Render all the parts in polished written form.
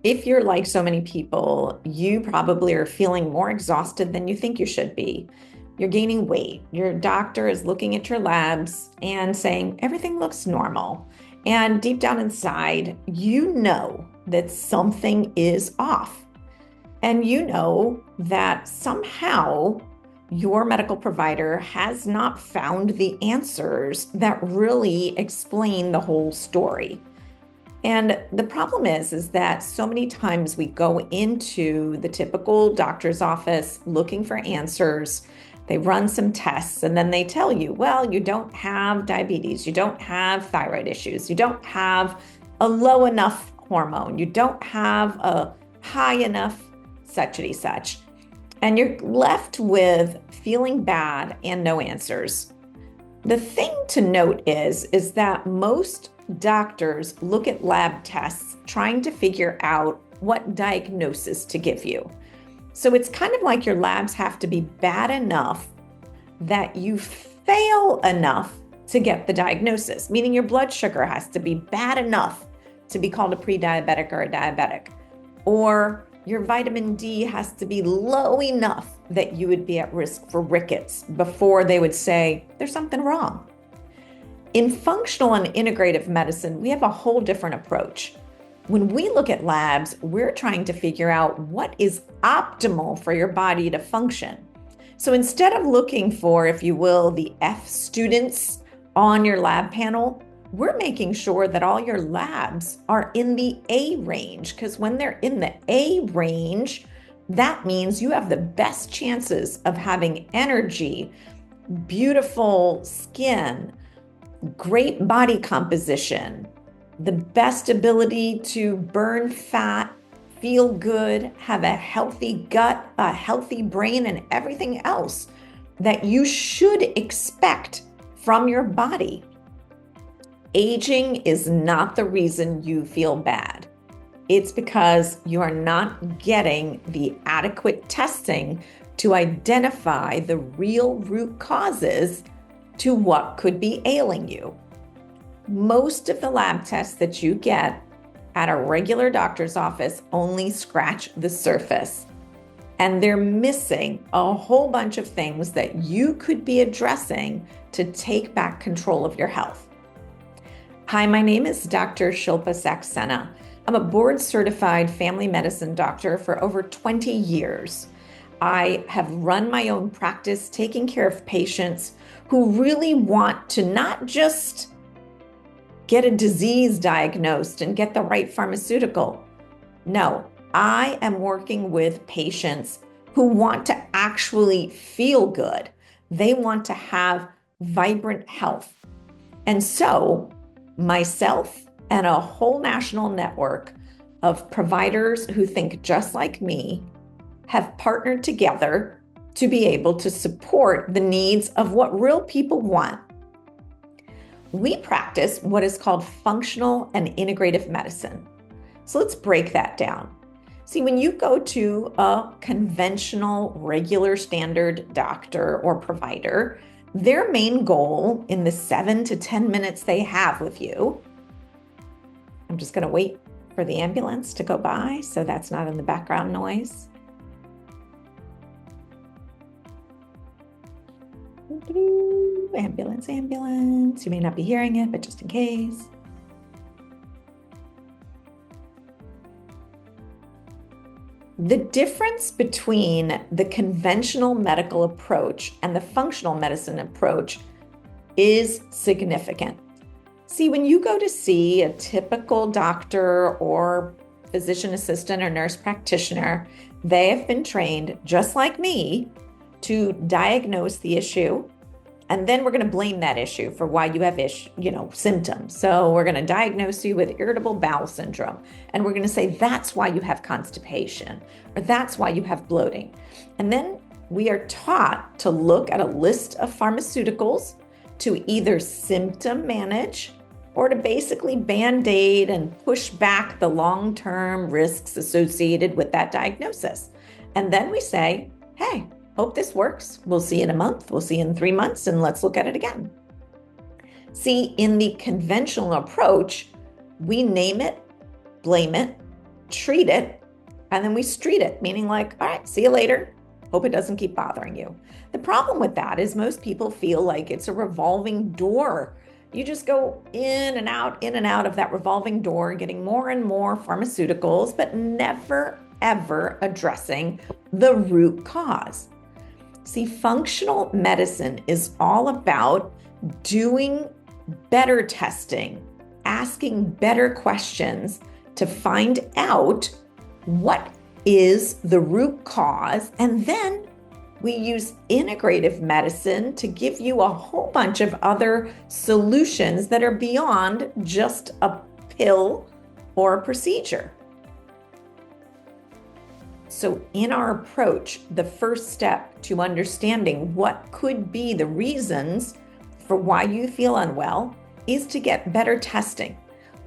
If you're like so many people, you probably are feeling more exhausted than you think you should be. You're gaining weight. Your doctor is looking at your labs and saying everything looks normal. And deep down inside, you know that something is off. And you know that somehow your medical provider has not found the answers that really explain the whole story. And the problem is that so many times we go into the typical doctor's office looking for answers. They run some tests and then they tell you, well, you don't have diabetes, you don't have thyroid issues, you don't have a low enough hormone, you don't have a high enough suchity such. And you're left with feeling bad and no answers. The thing to note is that most doctors look at lab tests trying to figure out what diagnosis to give you. So it's kind of like your labs have to be bad enough that you fail enough to get the diagnosis, meaning your blood sugar has to be bad enough to be called a pre-diabetic or a diabetic, or your vitamin D has to be low enough that you would be at risk for rickets before they would say there's something wrong. In functional and integrative medicine, we have a whole different approach. When we look at labs, we're trying to figure out what is optimal for your body to function. So instead of looking for, if you will, the F students on your lab panel, we're making sure that all your labs are in the A range, because when they're in the A range, that means you have the best chances of having energy, beautiful skin, great body composition, the best ability to burn fat, feel good, have a healthy gut, a healthy brain, and everything else that you should expect from your body. Aging is not the reason you feel bad. It's because you are not getting the adequate testing to identify the real root causes to what could be ailing you. Most of the lab tests that you get at a regular doctor's office only scratch the surface, and they're missing a whole bunch of things that you could be addressing to take back control of your health. Hi, my name is Dr. Shilpa Saxena. I'm a board-certified family medicine doctor for over 20 years. I have run my own practice taking care of patients who really want to not just get a disease diagnosed and get the right pharmaceutical. No, I am working with patients who want to actually feel good. They want to have vibrant health. And so myself and a whole national network of providers who think just like me have partnered together to be able to support the needs of what real people want. We practice what is called functional and integrative medicine. So let's break that down. See, when you go to a conventional, regular, standard doctor or provider, their main goal in the 7 to 10 minutes they have with you, I'm just going to wait for the ambulance to go by so that's not in the background noise. Ambulance, ambulance. You may not be hearing it, but just in case. The difference between the conventional medical approach and the functional medicine approach is significant. See, when you go to see a typical doctor or physician assistant or nurse practitioner, they have been trained, just like me, to diagnose the issue. And then we're going to blame that issue for why you have symptoms. So we're going to diagnose you with irritable bowel syndrome. And we're going to say that's why you have constipation, or that's why you have bloating. And then we are taught to look at a list of pharmaceuticals to either symptom manage or to basically band-aid and push back the long-term risks associated with that diagnosis. And then we say, hey, hope this works. We'll see in a month. We'll see in 3 months, and let's look at it again. See, in the conventional approach, we name it, blame it, treat it, and then we street it, meaning like, all right, see you later. Hope it doesn't keep bothering you. The problem with that is most people feel like it's a revolving door. You just go in and out of that revolving door, getting more and more pharmaceuticals, but never, ever addressing the root cause. See, functional medicine is all about doing better testing, asking better questions to find out what is the root cause, and then we use integrative medicine to give you a whole bunch of other solutions that are beyond just a pill or a procedure. So in our approach, the first step to understanding what could be the reasons for why you feel unwell is to get better testing.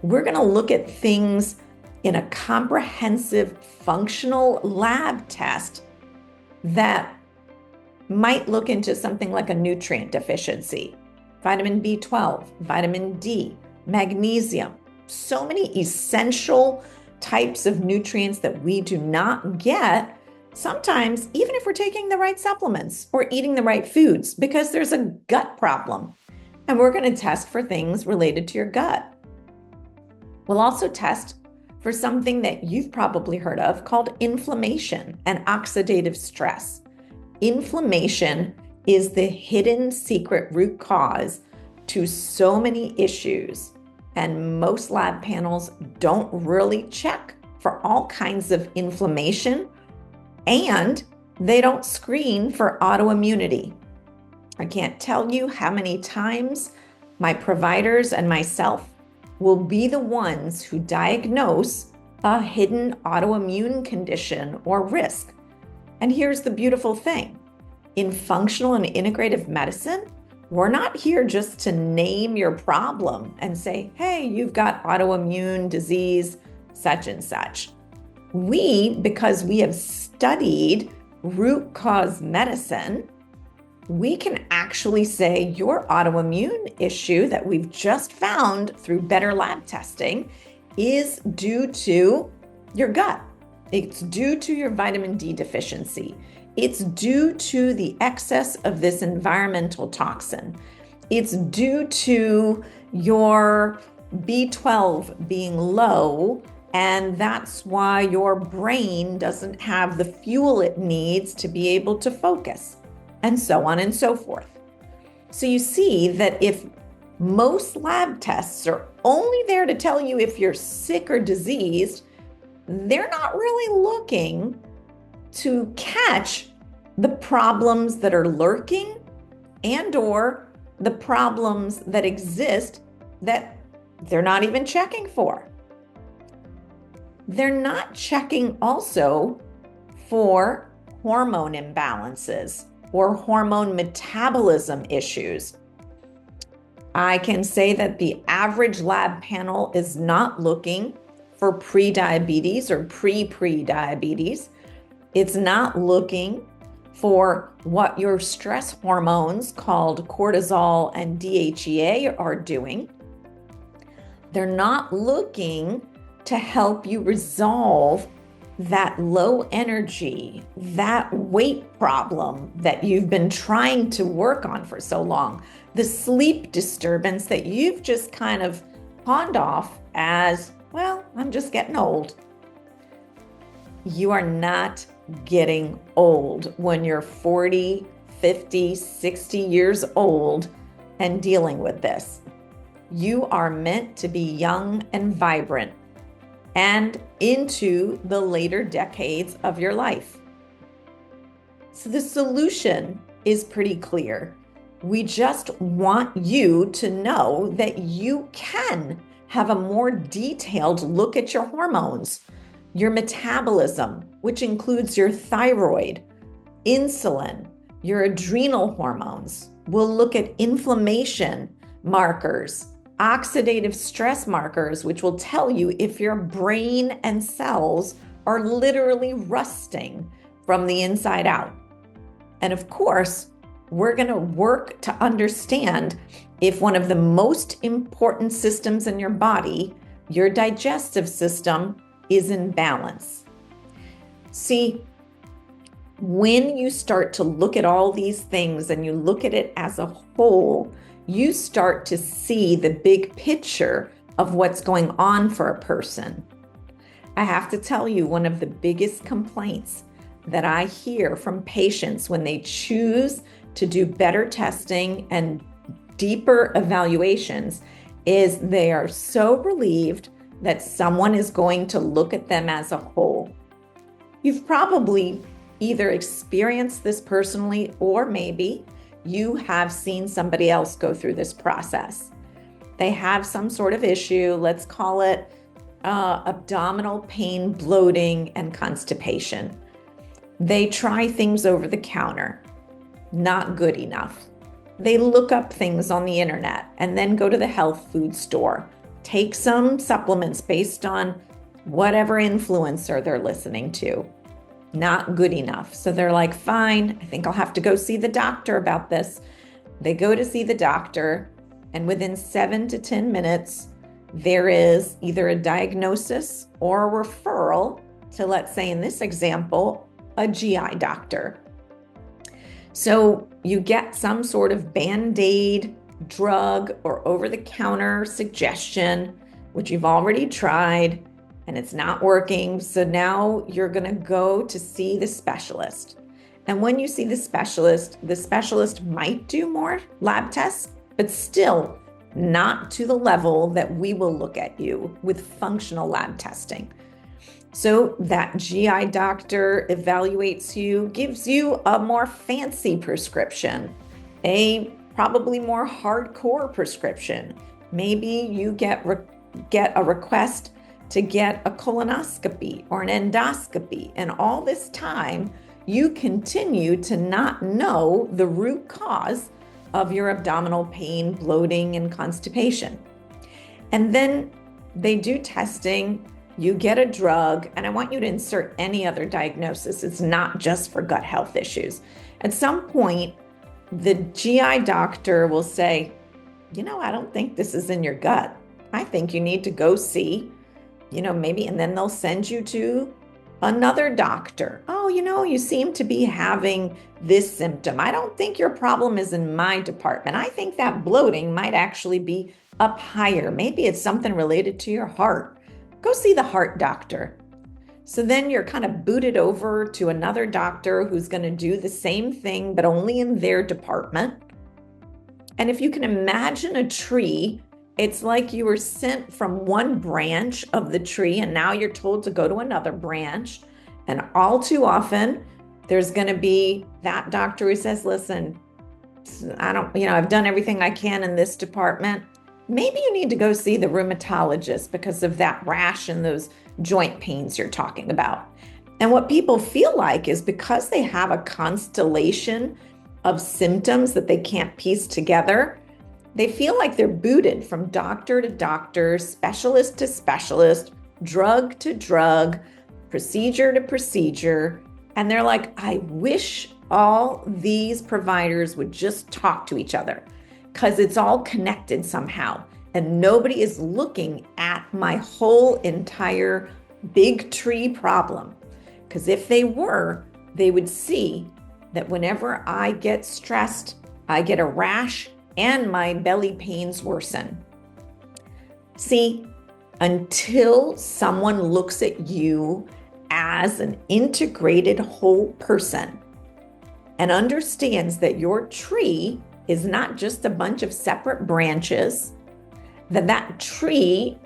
We're going to look at things in a comprehensive functional lab test that might look into something like a nutrient deficiency, vitamin B12, vitamin D, magnesium, so many essential types of nutrients that we do not get sometimes, even if we're taking the right supplements or eating the right foods, because there's a gut problem. And we're going to test for things related to your gut. We'll also test for something that you've probably heard of called inflammation and oxidative stress. Inflammation is the hidden secret root cause to so many issues, and most lab panels don't really check for all kinds of inflammation, and they don't screen for autoimmunity. I can't tell you how many times my providers and myself will be the ones who diagnose a hidden autoimmune condition or risk. And here's the beautiful thing. In functional and integrative medicine, we're not here just to name your problem and say, hey, you've got autoimmune disease, such and such. Because we have studied root cause medicine, we can actually say your autoimmune issue that we've just found through better lab testing is due to your gut. It's due to your vitamin D deficiency. It's due to the excess of this environmental toxin. It's due to your B12 being low, and that's why your brain doesn't have the fuel it needs to be able to focus, and so on and so forth. So you see that if most lab tests are only there to tell you if you're sick or diseased, they're not really looking to catch the problems that are lurking and or the problems that exist that they're not even checking for. They're not checking also for hormone imbalances or hormone metabolism issues. I can say that the average lab panel is not looking for pre-diabetes or pre-diabetes. It's not looking for what your stress hormones called cortisol and DHEA are doing. They're not looking to help you resolve that low energy, that weight problem that you've been trying to work on for so long, the sleep disturbance that you've just kind of pawned off as, well, I'm just getting old. You are not getting old when you're 40, 50, 60 years old and dealing with this. You are meant to be young and vibrant and into the later decades of your life. So the solution is pretty clear. We just want you to know that you can have a more detailed look at your hormones, your metabolism, which includes your thyroid, insulin, your adrenal hormones. We'll look at inflammation markers, oxidative stress markers, which will tell you if your brain and cells are literally rusting from the inside out. And of course, we're going to work to understand if one of the most important systems in your body, your digestive system, is in balance. See, when you start to look at all these things and you look at it as a whole, you start to see the big picture of what's going on for a person. I have to tell you, one of the biggest complaints that I hear from patients when they choose to do better testing and deeper evaluations is they are so relieved that someone is going to look at them as a whole. You've probably either experienced this personally, or maybe you have seen somebody else go through this process. They have some sort of issue, let's call it abdominal pain, bloating, and constipation. They try things over the counter, not good enough. They look up things on the internet and then go to the health food store, take some supplements based on whatever influencer they're listening to. Not good enough. So they're like, fine, I think I'll have to go see the doctor about this. They go to see the doctor, and within 7 to 10 minutes, there is either a diagnosis or a referral to, let's say in this example, a GI doctor. So you get some sort of Band-Aid, drug, or over-the-counter suggestion, which you've already tried, and it's not working. So now you're going to go to see the specialist. And when you see the specialist might do more lab tests, but still not to the level that we will look at you with functional lab testing. So that GI doctor evaluates you, gives you a more fancy prescription, a probably more hardcore prescription. Maybe you get a request to get a colonoscopy or an endoscopy. And all this time, you continue to not know the root cause of your abdominal pain, bloating, and constipation. And then they do testing, you get a drug, and I want you to insert any other diagnosis. It's not just for gut health issues. At some point, the GI doctor will say, I don't think this is in your gut. I think you need to go see, maybe, and then they'll send you to another doctor. Oh, you seem to be having this symptom. I don't think your problem is in my department. I think that bloating might actually be up higher. Maybe it's something related to your heart. Go see the heart doctor. So then you're kind of booted over to another doctor who's going to do the same thing, but only in their department. And if you can imagine a tree, it's like you were sent from one branch of the tree and now you're told to go to another branch. And all too often, there's going to be that doctor who says, listen, I've done everything I can in this department. Maybe you need to go see the rheumatologist because of that rash and those joint pains you're talking about. And what people feel like is because they have a constellation of symptoms that they can't piece together, they feel like they're booted from doctor to doctor, specialist to specialist, drug to drug, procedure to procedure. And they're like, I wish all these providers would just talk to each other because it's all connected somehow. And nobody is looking at my whole entire big tree problem. Because if they were, they would see that whenever I get stressed, I get a rash and my belly pains worsen. See, until someone looks at you as an integrated whole person and understands that your tree is not just a bunch of separate branches, that tree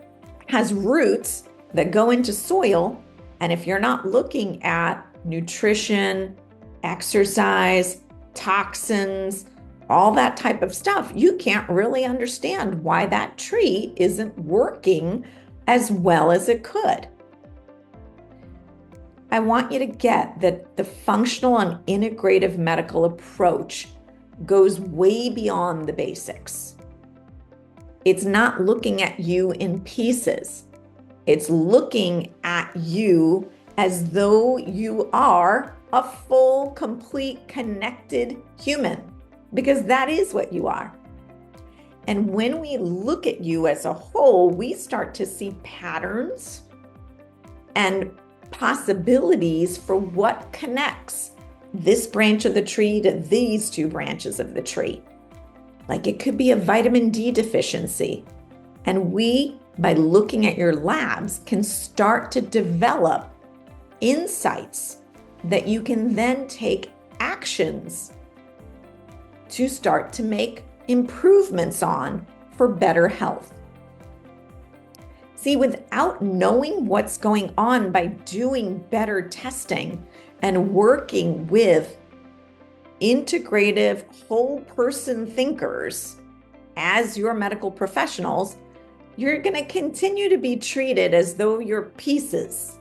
has roots that go into soil. And if you're not looking at nutrition, exercise, toxins, all that type of stuff, you can't really understand why that tree isn't working as well as it could. I want you to get that the functional and integrative medical approach goes way beyond the basics. It's not looking at you in pieces. It's looking at you as though you are a full, complete, connected human, because that is what you are. And when we look at you as a whole, we start to see patterns and possibilities for what connects this branch of the tree to these two branches of the tree. Like it could be a vitamin D deficiency. And we, by looking at your labs, can start to develop insights that you can then take actions to start to make improvements on for better health. See, without knowing what's going on by doing better testing and working with integrative whole person thinkers as your medical professionals, you're going to continue to be treated as though you're pieces.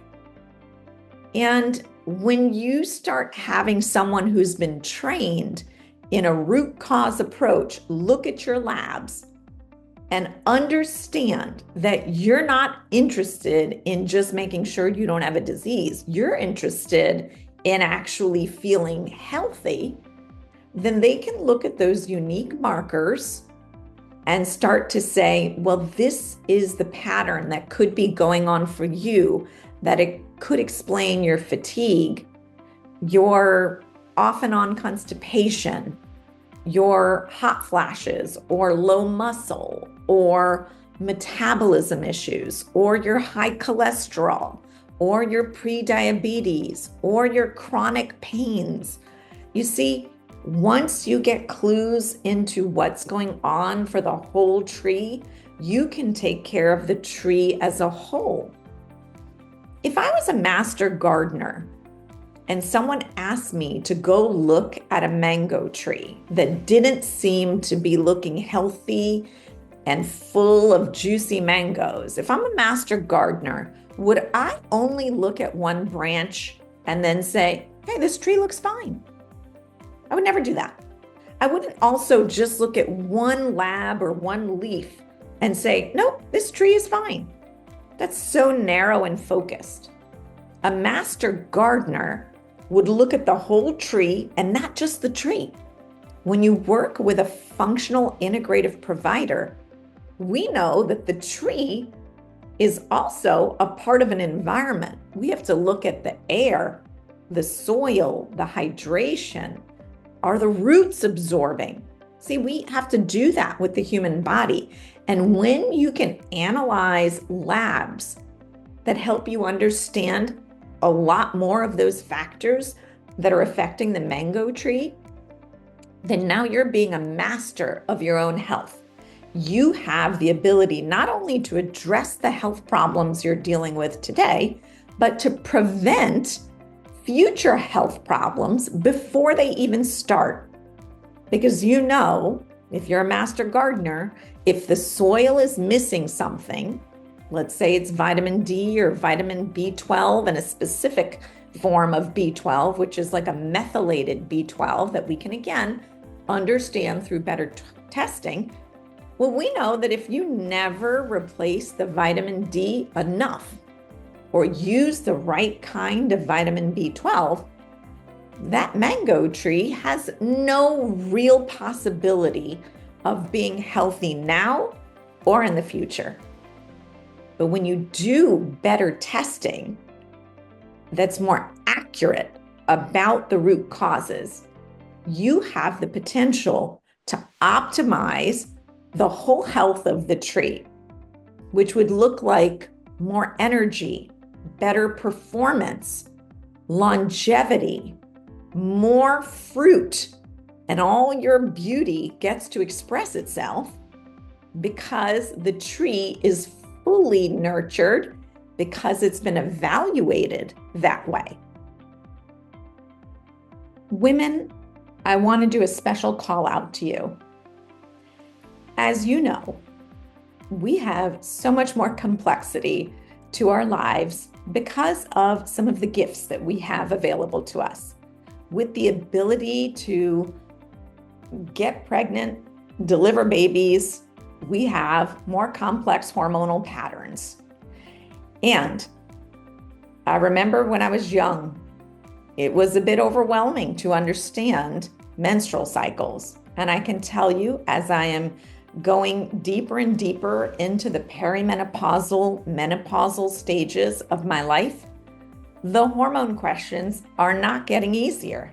And when you start having someone who's been trained in a root cause approach, look at your labs and understand that you're not interested in just making sure you don't have a disease. You're interested in actually feeling healthy. Then they can look at those unique markers and start to say, well, this is the pattern that could be going on for you, that it could explain your fatigue, your off and on constipation, your hot flashes or low muscle or metabolism issues or your high cholesterol or your pre-diabetes or your chronic pains. You see, once you get clues into what's going on for the whole tree, you can take care of the tree as a whole. If I was a master gardener and someone asked me to go look at a mango tree that didn't seem to be looking healthy and full of juicy mangoes, if I'm a master gardener, would I only look at one branch and then say, hey, this tree looks fine? I would never do that. I wouldn't also just look at one lab or one leaf and say, nope, this tree is fine. That's so narrow and focused. A master gardener would look at the whole tree and not just the tree. When you work with a functional integrative provider, we know that the tree is also a part of an environment. We have to look at the air, the soil, the hydration. Are the roots absorbing? See, we have to do that with the human body. And when you can analyze labs that help you understand a lot more of those factors that are affecting the mango tree, then now you're being a master of your own health. You have the ability not only to address the health problems you're dealing with today, but to prevent future health problems before they even start. Because you know, if you're a master gardener, if the soil is missing something, let's say it's vitamin D or vitamin B12 and a specific form of B12, which is like a methylated B12 that we can again understand through better testing. Well, we know that if you never replace the vitamin D enough or use the right kind of vitamin B12, that mango tree has no real possibility of being healthy now or in the future. But when you do better testing that's more accurate about the root causes, you have the potential to optimize the whole health of the tree, which would look like more energy, better performance, longevity, more fruit, and all your beauty gets to express itself because the tree is fully nurtured, because it's been evaluated that way. Women, I want to do a special call out to you. As you know, we have so much more complexity to our lives because of some of the gifts that we have available to us. With the ability to get pregnant, deliver babies, we have more complex hormonal patterns. And I remember when I was young, it was a bit overwhelming to understand menstrual cycles. And I can tell you, as I am going deeper and deeper into the perimenopausal, menopausal stages of my life, the hormone questions are not getting easier.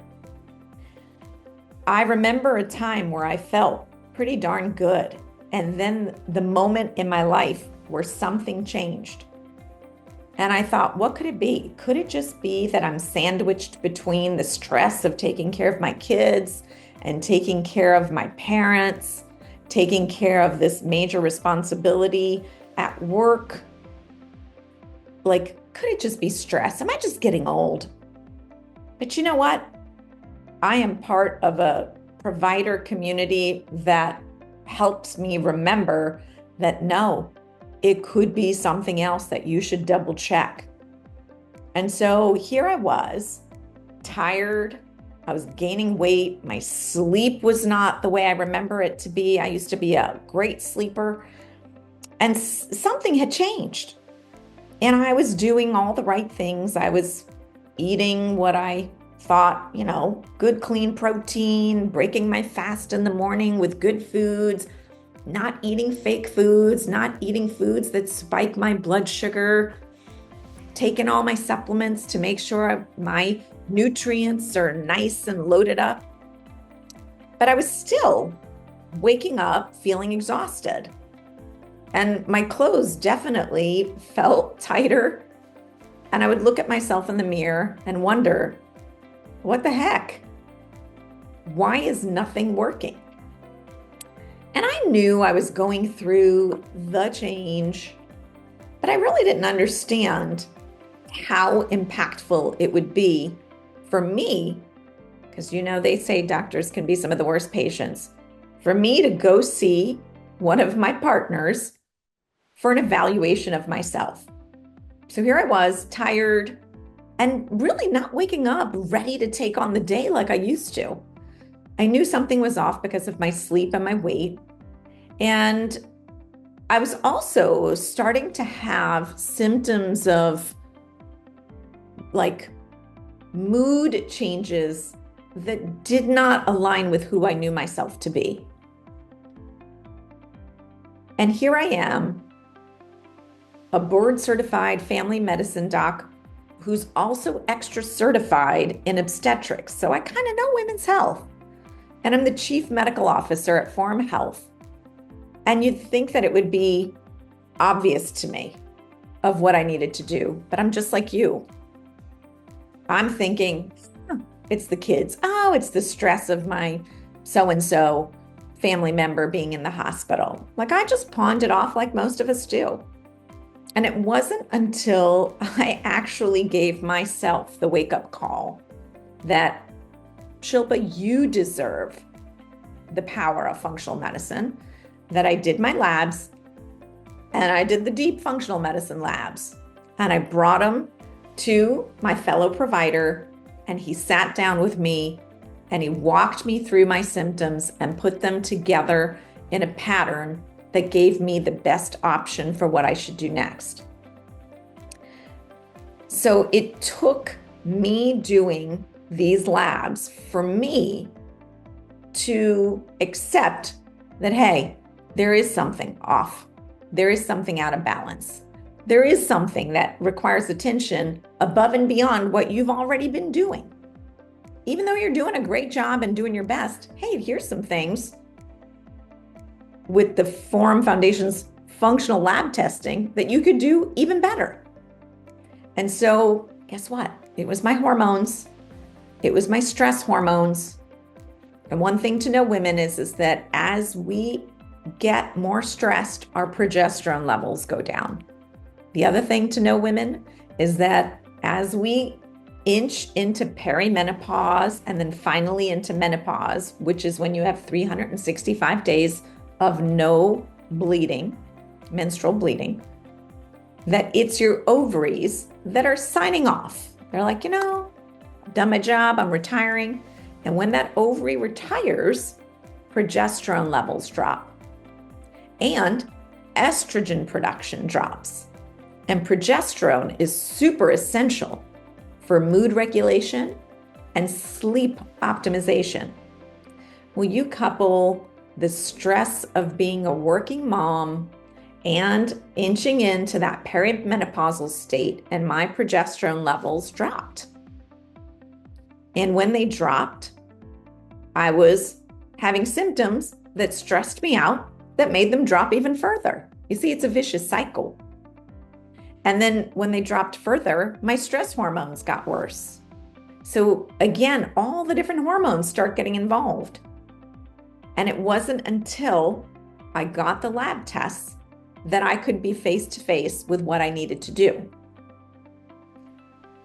I remember a time where I felt pretty darn good, and then the moment in my life where something changed. And I thought, what could it be? Could it just be that I'm sandwiched between the stress of taking care of my kids and taking care of my parents, taking care of this major responsibility at work? Like, could it just be stress? Am I just getting old? But you know what? I am part of a provider community that helps me remember that no, it could be something else that you should double check. And so here I was, tired. I was gaining weight. My sleep was not the way I remember it to be. I used to be a great sleeper, and something had changed. And I was doing all the right things. I was eating what I thought, good clean protein, breaking my fast in the morning with good foods, not eating fake foods, not eating foods that spike my blood sugar, taking all my supplements to make sure my nutrients are nice and loaded up. But I was still waking up feeling exhausted. And my clothes definitely felt tighter. And I would look at myself in the mirror and wonder, what the heck? Why is nothing working? And I knew I was going through the change, but I really didn't understand how impactful it would be for me, because they say doctors can be some of the worst patients, for me to go see one of my partners for an evaluation of myself. So here I was, tired and really not waking up ready to take on the day like I used to. I knew something was off because of my sleep and my weight. And I was also starting to have symptoms of like mood changes that did not align with who I knew myself to be. And here I am, a board-certified family medicine doc who's also extra certified in obstetrics. So I kind of know women's health. And I'm the chief medical officer at Forum Health. And you'd think that it would be obvious to me of what I needed to do, but I'm just like you. I'm thinking, it's the kids. Oh, it's the stress of my so-and-so family member being in the hospital. Like I just pawned it off like most of us do. And it wasn't until I actually gave myself the wake-up call that, Shilpa, you deserve the power of functional medicine, that I did my labs and I did the deep functional medicine labs. And I brought them to my fellow provider, and he sat down with me and he walked me through my symptoms and put them together in a pattern that gave me the best option for what I should do next. So it took me doing these labs for me to accept that, hey, there is something off. There is something out of balance. There is something that requires attention above and beyond what you've already been doing. Even though you're doing a great job and doing your best, hey, here's some things with the Forum Foundation's functional lab testing that you could do even better. And so guess what? It was my hormones. It was my stress hormones. And one thing to know, women, is that as we get more stressed, our progesterone levels go down. The other thing to know, women, is that as we inch into perimenopause and then finally into menopause, which is when you have 365 days of no bleeding, menstrual bleeding, that it's your ovaries that are signing off. They're like, I've done my job, I'm retiring. And when that ovary retires, progesterone levels drop and estrogen production drops. And progesterone is super essential for mood regulation and sleep optimization. Well, you couple the stress of being a working mom and inching into that perimenopausal state, and my progesterone levels dropped. And when they dropped, I was having symptoms that stressed me out that made them drop even further. You see, it's a vicious cycle. And then when they dropped further, my stress hormones got worse. So again, all the different hormones start getting involved. And it wasn't until I got the lab tests that I could be face to face with what I needed to do.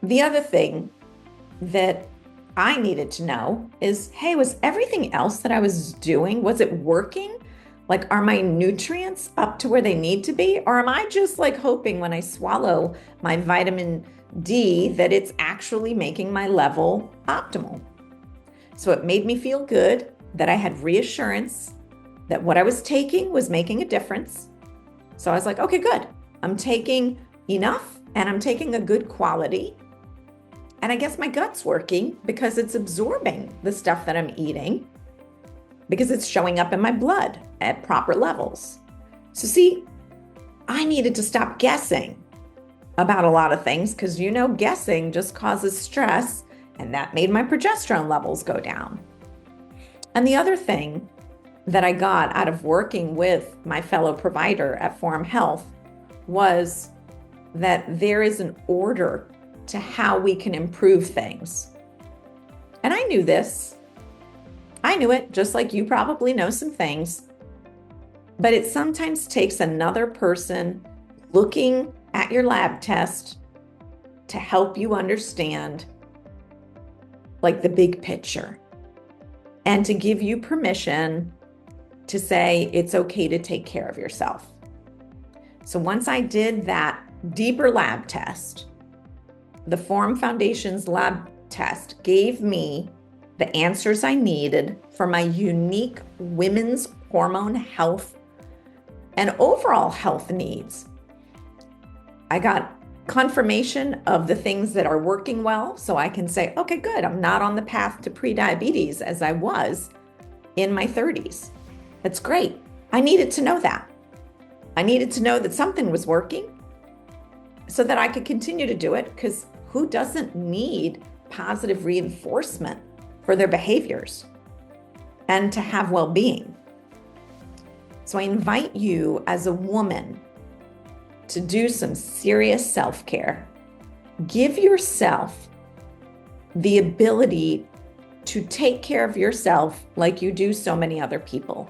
The other thing that I needed to know is, hey, was everything else that I was doing, was it working? Like, are my nutrients up to where they need to be? Or am I just like hoping when I swallow my vitamin D that it's actually making my level optimal? So it made me feel good that I had reassurance that what I was taking was making a difference. So I was like, okay, good. I'm taking enough and I'm taking a good quality. And I guess my gut's working because it's absorbing the stuff that I'm eating, because it's showing up in my blood at proper levels. So see, I needed to stop guessing about a lot of things, because guessing just causes stress, and that made my progesterone levels go down. And the other thing that I got out of working with my fellow provider at Forum Health was that there is an order to how we can improve things. And I knew this. I knew it, just like you probably know some things. But it sometimes takes another person looking at your lab test to help you understand, like, the big picture, and to give you permission to say it's okay to take care of yourself. So once I did that deeper lab test, the Forum Foundation's lab test gave me the answers I needed for my unique women's hormone health and overall health needs. I got confirmation of the things that are working well, so I can say, okay, good, I'm not on the path to prediabetes as I was in my 30s. That's great. I needed to know that. I needed to know that something was working so that I could continue to do it, because who doesn't need positive reinforcement for their behaviors and to have well-being? So I invite you as a woman to do some serious self-care. Give yourself the ability to take care of yourself like you do so many other people.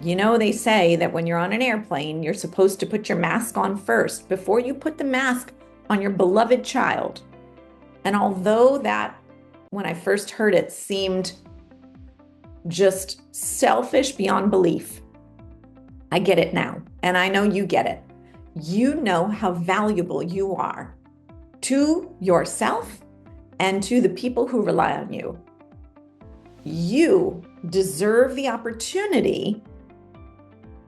They say that when you're on an airplane, you're supposed to put your mask on first before you put the mask on your beloved child. And although that, when I first heard it, seemed just selfish beyond belief, I get it now. And I know you get it. You know how valuable you are to yourself and to the people who rely on you. You deserve the opportunity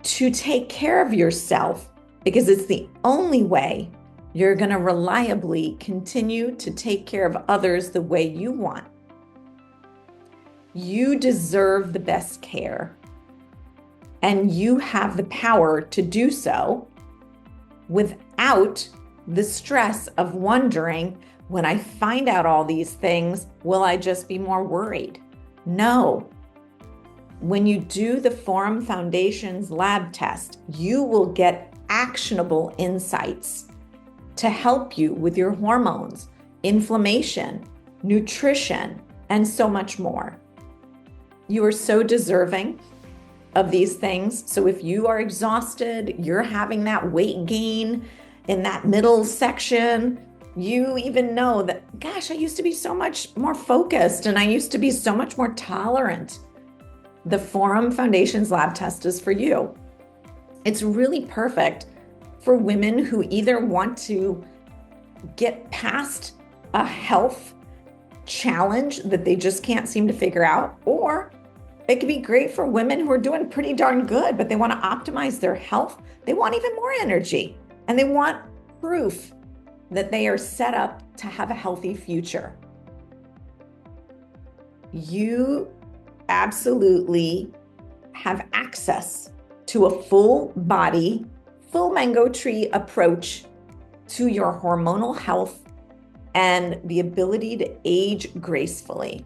to take care of yourself, because it's the only way you're going to reliably continue to take care of others the way you want. You deserve the best care, and you have the power to do so without the stress of wondering, when I find out all these things, will I just be more worried? No. When you do the Forum Foundation's lab test, you will get actionable insights to help you with your hormones, inflammation, nutrition, and so much more. You are so deserving of these things. So if you are exhausted, you're having that weight gain in that middle section, you even know that, gosh, I used to be so much more focused and I used to be so much more tolerant. The Forum Foundation's lab test is for you. It's really perfect for women who either want to get past a health challenge that they just can't seem to figure out, or it could be great for women who are doing pretty darn good, but they want to optimize their health. They want even more energy, and they want proof that they are set up to have a healthy future. You absolutely have access to a full body, full mango tree approach to your hormonal health and the ability to age gracefully.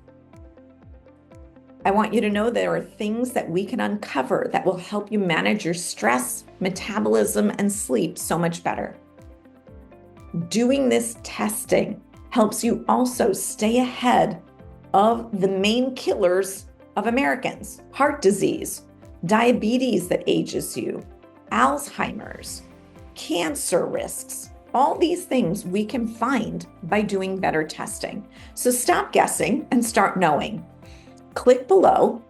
I want you to know there are things that we can uncover that will help you manage your stress, metabolism, and sleep so much better. Doing this testing helps you also stay ahead of the main killers of Americans: heart disease, diabetes that ages you, Alzheimer's, cancer risks. All these things we can find by doing better testing. So stop guessing and start knowing. Click below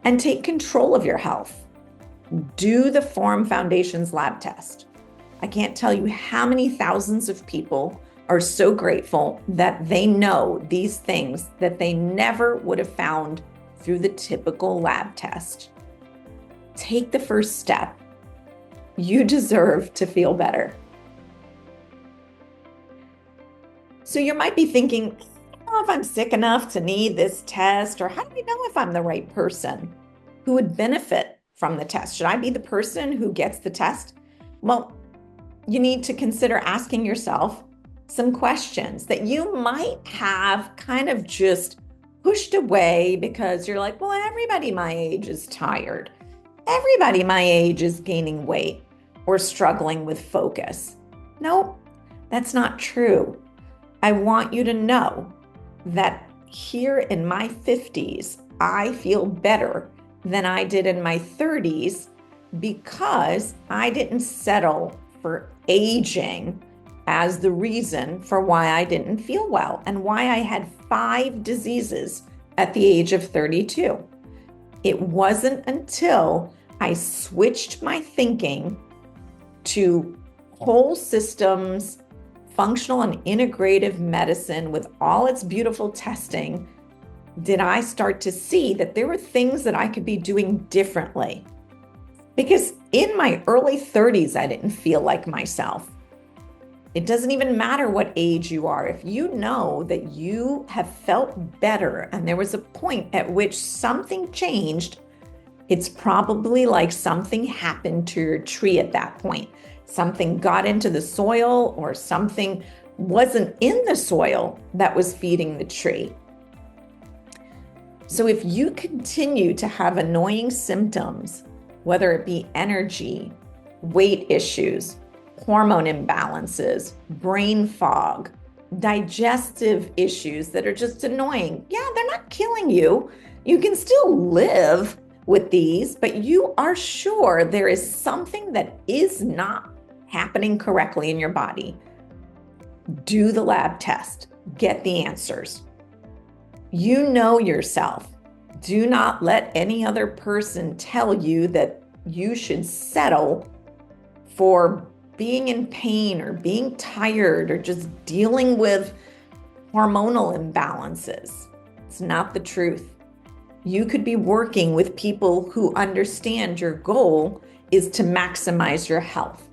and take control of your health. Do the Forum Foundation's lab test. I can't tell you how many thousands of people are so grateful that they know these things that they never would have found through the typical lab test. Take the first step. You deserve to feel better. So you might be thinking, I don't know if I'm sick enough to need this test, or how do I know if I'm the right person who would benefit from the test? Should I be the person who gets the test? Well, you need to consider asking yourself some questions that you might have kind of just pushed away because you're like, well, everybody my age is tired. Everybody my age is gaining weight or struggling with focus. No, that's not true. I want you to know that here in my 50s, I feel better than I did in my 30s because I didn't settle for aging as the reason for why I didn't feel well and why I had 5 diseases at the age of 32. It wasn't until I switched my thinking to whole systems, functional and integrative medicine with all its beautiful testing did I start to see that there were things that I could be doing differently. Because in my early 30s, I didn't feel like myself. It doesn't even matter what age you are. If you know that you have felt better and there was a point at which something changed, it's probably like something happened to your tree at that point. Something got into the soil or something wasn't in the soil that was feeding the tree. So if you continue to have annoying symptoms, whether it be energy, weight issues, hormone imbalances, brain fog, digestive issues that are just annoying, yeah, they're not killing you. You can still live with these, but you are sure there is something that is not happening correctly in your body. Do the lab test. Get the answers. You know yourself. Do not let any other person tell you that you should settle for being in pain or being tired or just dealing with hormonal imbalances. It's not the truth. You could be working with people who understand your goal is to maximize your health.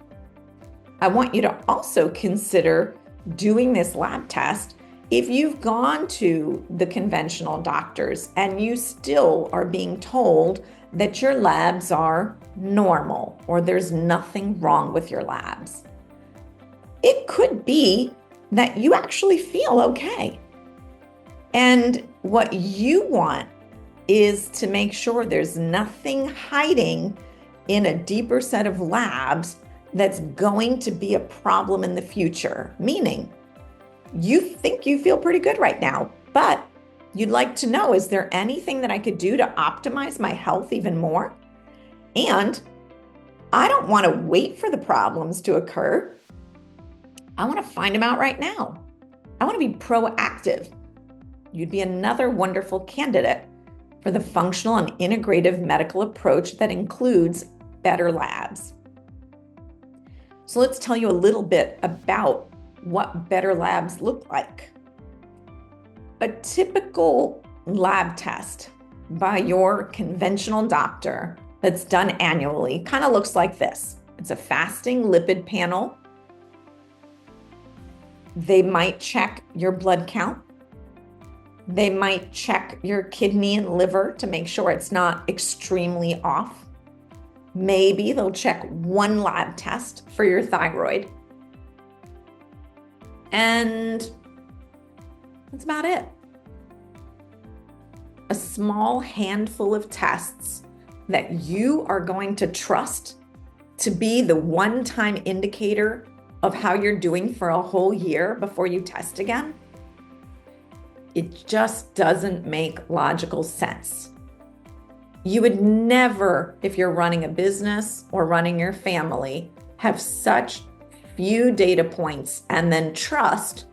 I want you to also consider doing this lab test if you've gone to the conventional doctors and you still are being told that your labs are normal or there's nothing wrong with your labs. It could be that you actually feel okay. And what you want is to make sure there's nothing hiding in a deeper set of labs that's going to be a problem in the future. Meaning, you think you feel pretty good right now, but you'd like to know, is there anything that I could do to optimize my health even more? And I don't want to wait for the problems to occur. I want to find them out right now. I want to be proactive. You'd be another wonderful candidate for the functional and integrative medical approach that includes better labs. So let's tell you a little bit about what better labs look like. A typical lab test by your conventional doctor that's done annually kind of looks like this. It's a fasting lipid panel. They might check your blood count. They might check your kidney and liver to make sure it's not extremely off. Maybe they'll check one lab test for your thyroid. And that's about it. A small handful of tests that you are going to trust to be the one-time indicator of how you're doing for a whole year before you test again. It just doesn't make logical sense. You would never, if you're running a business or running your family, have such few data points and then trust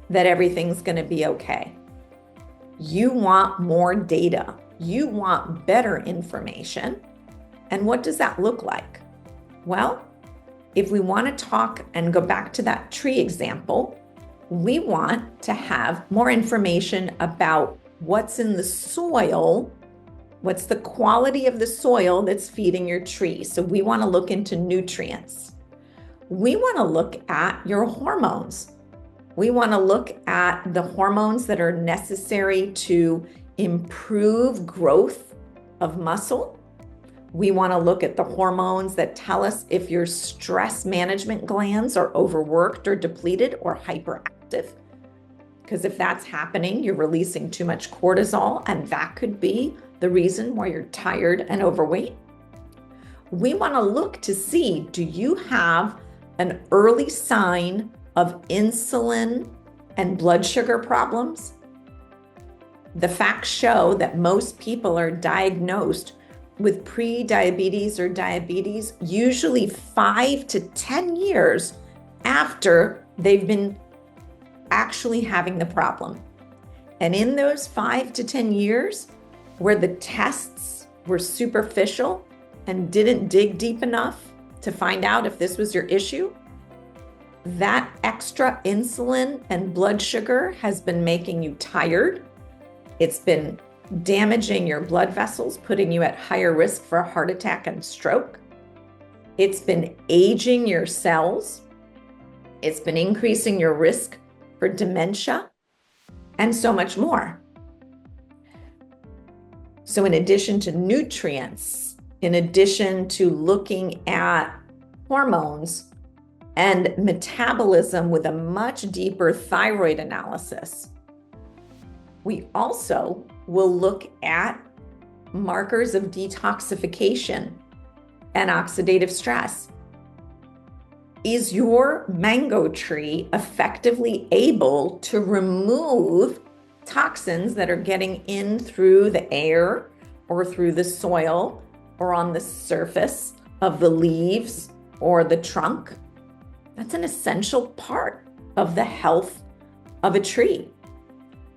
that everything's going to be okay. You want more data. You want better information. And what does that look like? Well, if we want to talk and go back to that tree example, we want to have more information about what's in the soil, what's the quality of the soil that's feeding your tree. So we want to look into nutrients. We want to look at your hormones. We want to look at the hormones that are necessary to improve growth of muscle. We want to look at the hormones that tell us if your stress management glands are overworked or depleted or hyperactive. Because if that's happening, you're releasing too much cortisol, and that could be the reason why you're tired and overweight. We want to look to see, do you have an early sign of insulin and blood sugar problems? The facts show that most people are diagnosed with pre-diabetes or diabetes usually 5 to 10 years after they've been actually having the problem. And in those 5 to 10 years where the tests were superficial and didn't dig deep enough to find out if this was your issue, that extra insulin and blood sugar has been making you tired. It's been damaging your blood vessels, putting you at higher risk for a heart attack and stroke. It's been aging your cells. It's been increasing your risk for dementia and so much more. So in addition to nutrients, in addition to looking at hormones and metabolism with a much deeper thyroid analysis, we also will look at markers of detoxification and oxidative stress. Is your mango tree effectively able to remove toxins that are getting in through the air or through the soil or on the surface of the leaves or the trunk? That's an essential part of the health of a tree.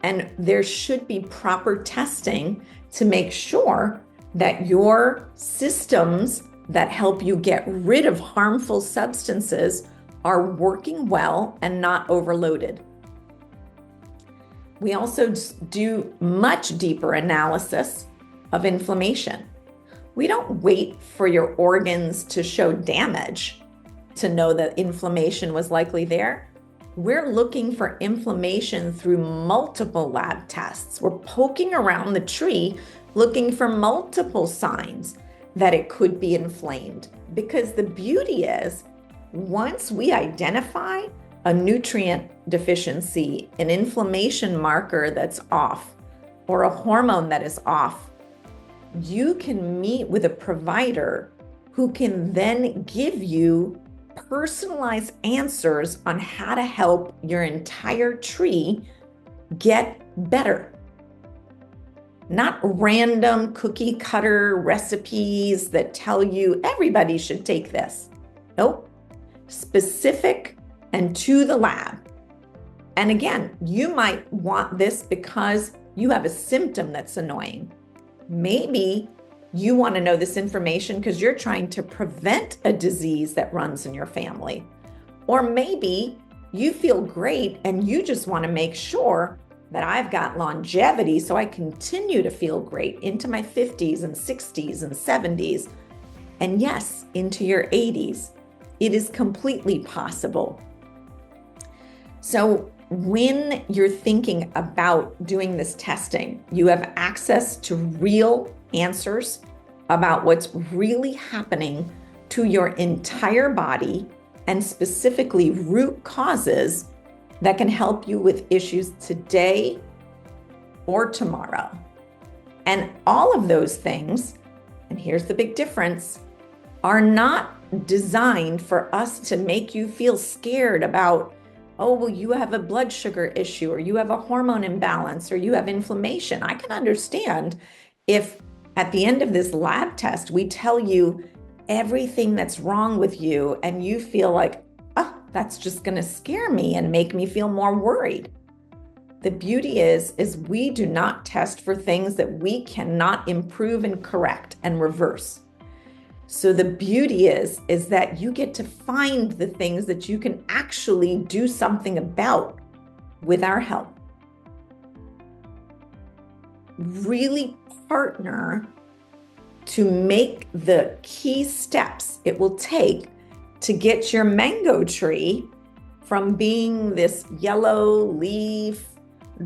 And there should be proper testing to make sure that your systems that help you get rid of harmful substances are working well and not overloaded. We also do much deeper analysis of inflammation. We don't wait for your organs to show damage to know that inflammation was likely there. We're looking for inflammation through multiple lab tests. We're poking around the tree looking for multiple signs that it could be inflamed. Because the beauty is, once we identify a nutrient deficiency, an inflammation marker that's off, or a hormone that is off, you can meet with a provider who can then give you personalized answers on how to help your entire tree get better. Not random cookie cutter recipes that tell you everybody should take this. Nope. Specific and to the lab. And again, you might want this because you have a symptom that's annoying. Maybe you want to know this information because you're trying to prevent a disease that runs in your family. Or maybe you feel great and you just want to make sure that I've got longevity so I continue to feel great into my 50s and 60s and 70s. And yes, into your 80s. It is completely possible. So when you're thinking about doing this testing, you have access to real answers about what's really happening to your entire body, and specifically root causes that can help you with issues today or tomorrow. And all of those things, and here's the big difference, are not designed for us to make you feel scared about, oh, well, you have a blood sugar issue, or you have a hormone imbalance, or you have inflammation. I can understand if at the end of this lab test, we tell you everything that's wrong with you, and you feel like, oh, that's just going to scare me and make me feel more worried. The beauty is we do not test for things that we cannot improve and correct and reverse. So the beauty is that you get to find the things that you can actually do something about with our help. Really partner to make the key steps it will take to get your mango tree from being this yellow leaf,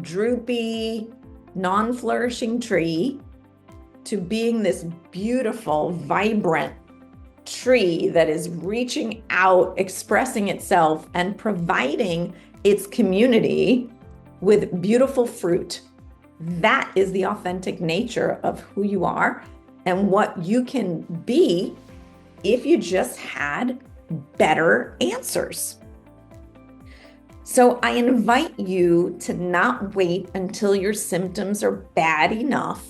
droopy, non-flourishing tree to being this beautiful, vibrant tree that is reaching out, expressing itself, and providing its community with beautiful fruit. That is the authentic nature of who you are and what you can be if you just had better answers. So I invite you to not wait until your symptoms are bad enough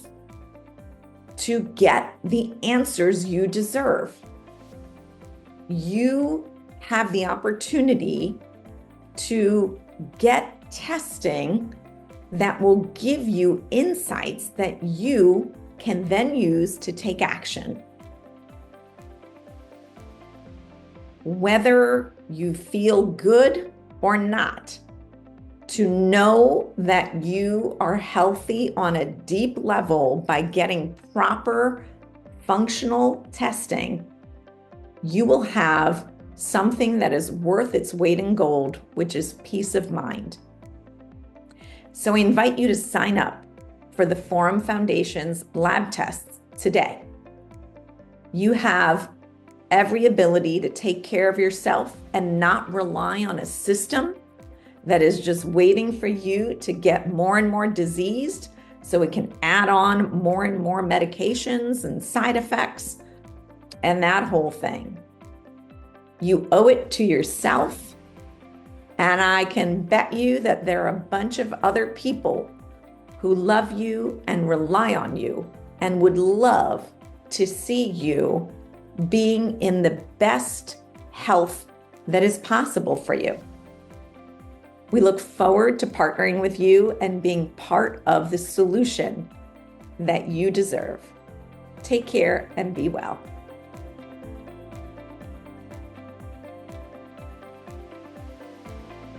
to get the answers you deserve. You have the opportunity to get testing that will give you insights that you can then use to take action. Whether you feel good or not, to know that you are healthy on a deep level by getting proper functional testing, you will have something that is worth its weight in gold, which is peace of mind. So I invite you to sign up for the Forum Foundation's lab tests today. You have every ability to take care of yourself and not rely on a system that is just waiting for you to get more and more diseased so it can add on more and more medications and side effects and that whole thing. You owe it to yourself, and I can bet you that there are a bunch of other people who love you and rely on you and would love to see you being in the best health that is possible for you. We look forward to partnering with you and being part of the solution that you deserve. Take care and be well.